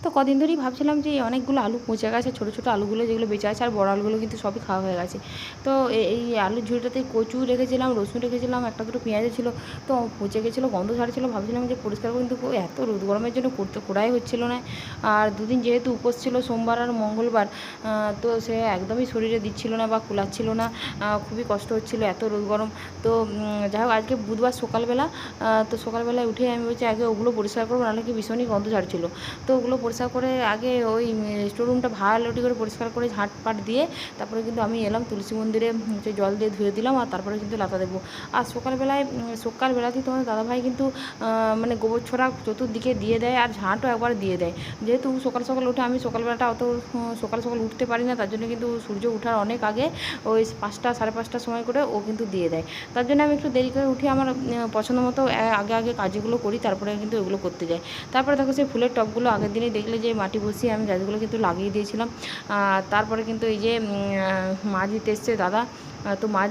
তো কদিন ধরেই ভাবছিলাম যে অনেকগুলো আলু পচে গেছে, ছোটো ছোটো আলুগুলো যেগুলো বেঁচে আছে, আর বড় আলুগুলো কিন্তু সবই খাওয়া হয়ে গেছে। তো এই আলুর ঝুড়িটাতে কচু রেখেছিলাম, রসুন রেখেছিলাম, একটা দুটো পেঁয়াজও ছিল, তো পচে গেছিলো, গন্ধ ছাড়ছিলো। ভাবছিলাম যে পরিষ্কার করে, কিন্তু এত রোদ গরমের জন্য করাই হচ্ছিল না। আর দুদিন যেহেতু উপোস ছিল, সোমবার আর মঙ্গলবার, তো সে একদমই শরীরে দিচ্ছিল না বা কুলাচ্ছিল না, খুবই কষ্ট হচ্ছিল, এত রোদ গরম। তো যাই হোক, আজকে বুধবার সকালবেলা, তো সকালবেলায় উঠে আমি বলছি আগে ওগুলো পরিষ্কার করবো, নাহলে কি ভীষণই গন্ধ ছাড়ছিলো। তো ওগুলো পরিষ্কার করে আগে ওই স্টোর রুমটা ভালোটি করে পরিষ্কার করে ঝাঁটপাট দিয়ে তারপরে কিন্তু আমি এলাম তুলসী মন্দিরে, জল দিয়ে ধুয়ে দিলাম, আর তারপরে কিন্তু লাতা দেবো। আর সকালবেলাতেই তোমাদের দাদাভাই কিন্তু মানে গোবর ছড়া চতুর্দিকে দিয়ে দেয়, আর ঝাঁটও একবার দিয়ে দেয়। যেহেতু সকাল সকাল উঠে, আমি সকালবেলাটা অত সকাল সকাল উঠতে পারি না, তার জন্য কিন্তু সূর্য ওঠার অনেক আগে ওই 5টা সাড়ে 5টার সময় করে ও কিন্তু দিয়ে দেয়। তার জন্য আমি একটু দেরি করে উঠে আমার পছন্দ মতো আগে আগে কাজগুলো করি, তারপরে কিন্তু ওগুলো করতে যাই। তারপরে দেখো সেই ফুলের টবগুলো আগের দিনেই দেখলে যে মাটি বসিয়ে আমি গাছগুলো কিন্তু লাগিয়ে দিয়েছিলাম। তারপরে কিন্তু এই যে মাছ দিতে এসছে দাদা, তো মাছ